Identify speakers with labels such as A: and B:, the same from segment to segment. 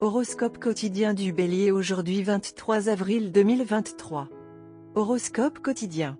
A: Horoscope quotidien du Bélier aujourd'hui 23 avril 2023. Horoscope quotidien.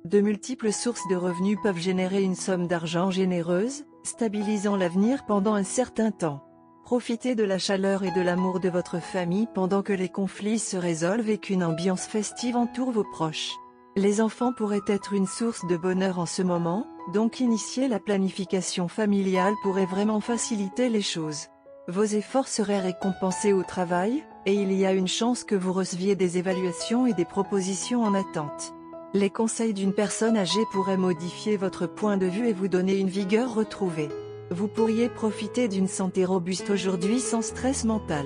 A: De multiples sources de revenus peuvent générer une somme d'argent généreuse, stabilisant l'avenir pendant un certain temps. Profitez de la chaleur et de l'amour de votre famille pendant que les conflits se résolvent et qu'une ambiance festive entoure vos proches. Les enfants pourraient être une source de bonheur en ce moment, donc initier la planification familiale pourrait vraiment faciliter les choses. Vos efforts seraient récompensés au travail, et il y a une chance que vous receviez des évaluations et des propositions en attente. Les conseils d'une personne âgée pourraient modifier votre point de vue et vous donner une vigueur retrouvée. Vous pourriez profiter d'une santé robuste aujourd'hui sans stress mental.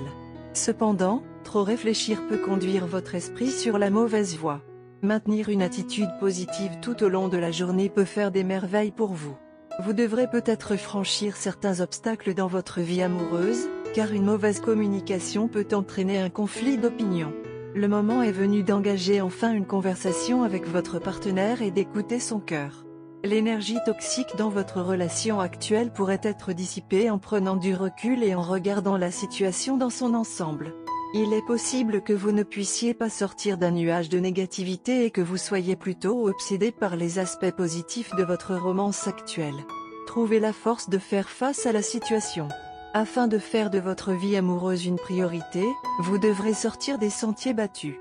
A: Cependant, trop réfléchir peut conduire votre esprit sur la mauvaise voie. Maintenir une attitude positive tout au long de la journée peut faire des merveilles pour vous. Vous devrez peut-être franchir certains obstacles dans votre vie amoureuse, car une mauvaise communication peut entraîner un conflit d'opinion. Le moment est venu d'engager enfin une conversation avec votre partenaire et d'écouter son cœur. L'énergie toxique dans votre relation actuelle pourrait être dissipée en prenant du recul et en regardant la situation dans son ensemble. Il est possible que vous ne puissiez pas sortir d'un nuage de négativité et que vous soyez plutôt obsédé par les aspects positifs de votre romance actuelle. Trouvez la force de faire face à la situation. Afin de faire de votre vie amoureuse une priorité, vous devrez sortir des sentiers battus.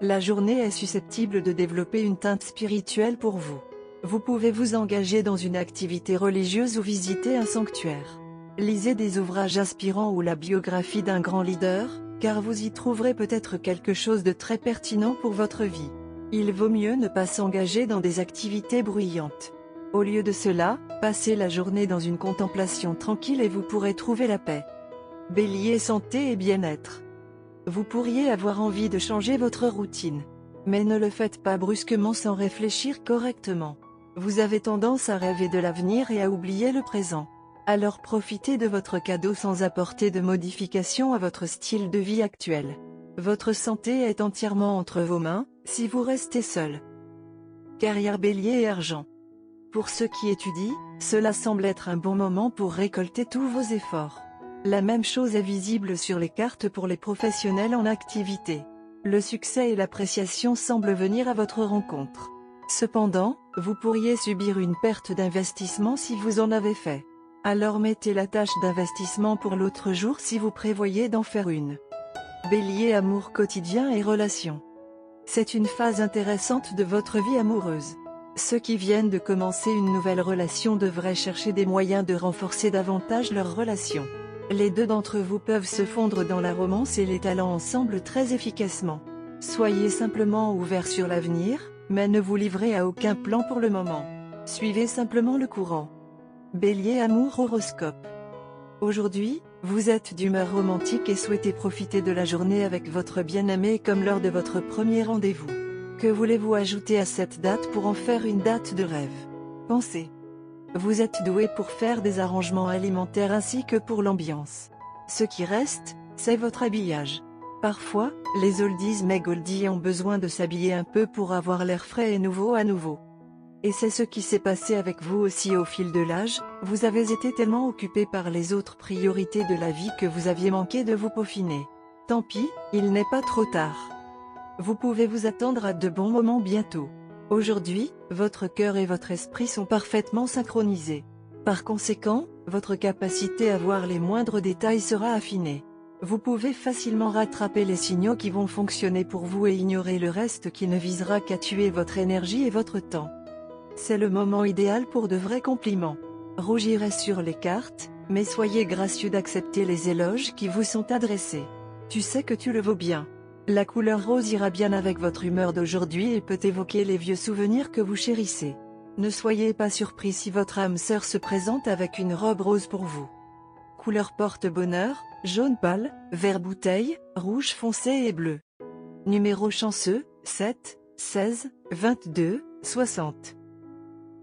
A: La journée est susceptible de développer une teinte spirituelle pour vous. Vous pouvez vous engager dans une activité religieuse ou visiter un sanctuaire. Lisez des ouvrages inspirants ou la biographie d'un grand leader, car vous y trouverez peut-être quelque chose de très pertinent pour votre vie. Il vaut mieux ne pas s'engager dans des activités bruyantes. Au lieu de cela, passez la journée dans une contemplation tranquille et vous pourrez trouver la paix. Bélier, santé et bien-être. Vous pourriez avoir envie de changer votre routine. Mais ne le faites pas brusquement sans réfléchir correctement. Vous avez tendance à rêver de l'avenir et à oublier le présent. Alors profitez de votre cadeau sans apporter de modifications à votre style de vie actuel. Votre santé est entièrement entre vos mains, si vous restez seul. Carrière Bélier et argent. Pour ceux qui étudient, cela semble être un bon moment pour récolter tous vos efforts. La même chose est visible sur les cartes pour les professionnels en activité. Le succès et l'appréciation semblent venir à votre rencontre. Cependant, vous pourriez subir une perte d'investissement si vous en avez fait. Alors mettez la tâche d'investissement pour l'autre jour si vous prévoyez d'en faire une. Bélier, amour quotidien et relations. C'est une phase intéressante de votre vie amoureuse. Ceux qui viennent de commencer une nouvelle relation devraient chercher des moyens de renforcer davantage leur relation. Les deux d'entre vous peuvent se fondre dans la romance et les talents ensemble très efficacement. Soyez simplement ouverts sur l'avenir, mais ne vous livrez à aucun plan pour le moment. Suivez simplement le courant. Bélier, amour, horoscope. Aujourd'hui, vous êtes d'humeur romantique et souhaitez profiter de la journée avec votre bien-aimé comme lors de votre premier rendez-vous. Que voulez-vous ajouter à cette date pour en faire une date de rêve? Pensez. Vous êtes doué pour faire des arrangements alimentaires ainsi que pour l'ambiance. Ce qui reste, c'est votre habillage. Parfois, les oldies mais goldies ont besoin de s'habiller un peu pour avoir l'air frais et nouveau à nouveau. Et c'est ce qui s'est passé avec vous aussi au fil de l'âge, vous avez été tellement occupé par les autres priorités de la vie que vous aviez manqué de vous peaufiner. Tant pis, il n'est pas trop tard. Vous pouvez vous attendre à de bons moments bientôt. Aujourd'hui, votre cœur et votre esprit sont parfaitement synchronisés. Par conséquent, votre capacité à voir les moindres détails sera affinée. Vous pouvez facilement rattraper les signaux qui vont fonctionner pour vous et ignorer le reste qui ne visera qu'à tuer votre énergie et votre temps. C'est le moment idéal pour de vrais compliments. Rougirez sur les cartes, mais soyez gracieux d'accepter les éloges qui vous sont adressés. Tu sais que tu le vaux bien. La couleur rose ira bien avec votre humeur d'aujourd'hui et peut évoquer les vieux souvenirs que vous chérissez. Ne soyez pas surpris si votre âme sœur se présente avec une robe rose pour vous. Couleur porte-bonheur, jaune pâle, vert bouteille, rouge foncé et bleu. Numéro chanceux, 7, 16, 22, 60.